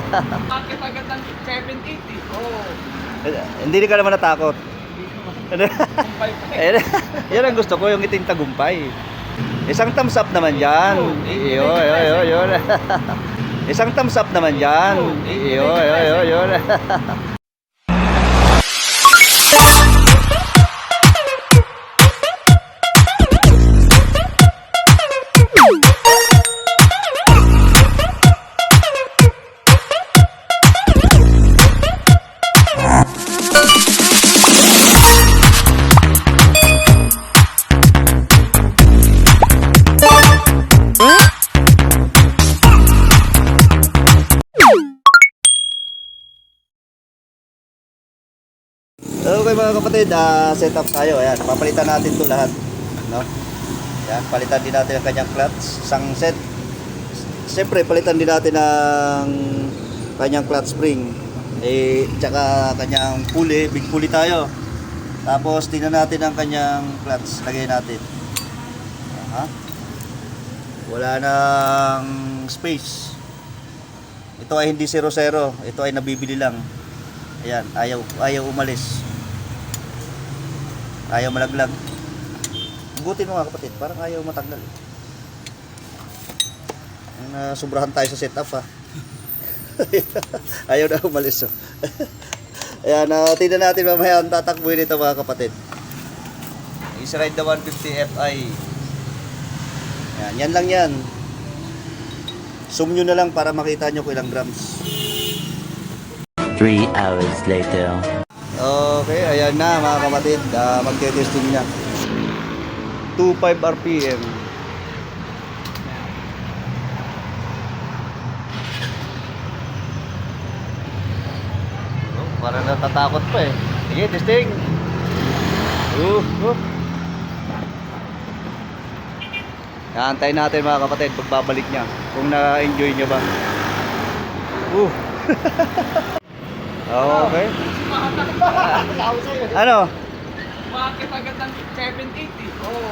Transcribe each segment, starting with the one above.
Bakit agad ng 780? Oo. Hindi ka naman natakot. Kumpay pa eh. Yan ang gusto ko, yung iting tagumpay. Isang thumbs up naman yan. Yun. Isang thumbs up naman yan. Yun. Okay mga kapatid, set up tayo. Ayan, papalitan natin to lahat, no? Ayan, palitan din natin ang kanyang clutch, isang set. Siyempre, palitan din natin ang kanyang clutch spring. Tsaka kanyang pulley, big pulley tayo. Tapos tingnan natin ang kanyang clutch, lagay natin. Wala nang space. Ito ay hindi 0-0, ito ay nabibili lang. Ayan, ayaw umalis. Ayaw malaglag. Butin mo mga kapatid, parang ayaw matanggal. Sobrahan tayo sa setup ha. Ayaw na umalis. Ayan, tingnan natin mamaya ang tatakbuhin nito mga kapatid. Israel the 150 Fi. Ayan, yan lang yan. Zoom nyo na lang para makita nyo kung ilang grams. 3 hours later. Okay, ayan na mga kapatid, magte-testing niya. 25 RPM. Parang natatakot pa eh. Sige, testing. Antayin natin mga kapatid pagbabalik niya kung na-enjoy niya ba. Okay. Ano? Bakit agad ng 780? Oo.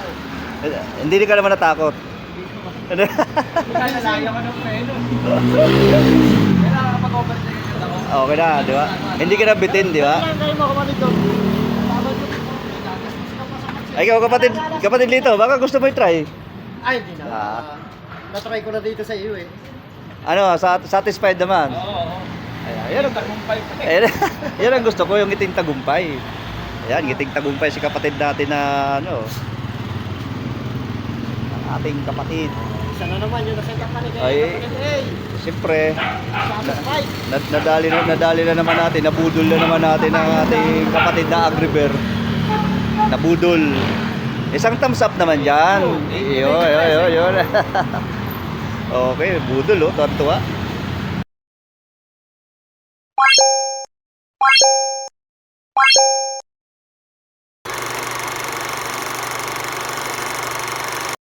Hindi ka naman natakot. Nalalayo ka ng preno. Kailangan ka mag-overtake ako. Okay na, di ba? Hindi ka nabitin, di ba? Kaya mo kumalit doon. Ay, ikaw kapatid Lito, baka gusto mo i-try. Ay, hindi na. Natry ko na dito sa iyo eh. Ano, satisfied naman? Oo. Ayan, Tagumpay pa eh. yan ang gusto ko, yung iting tagumpay. Ayan, iting tagumpay si kapatid natin na ano, ang ating kapatid. Isa na naman yung nasetap ka ni Ay, siyempre, Satisfied. nadali na naman natin, nabudol na naman natin ang ating kapatid na Agriber. Nabudol. Isang thumbs up naman yan. Yun. Okay, budol oh, tuwa-tuwa.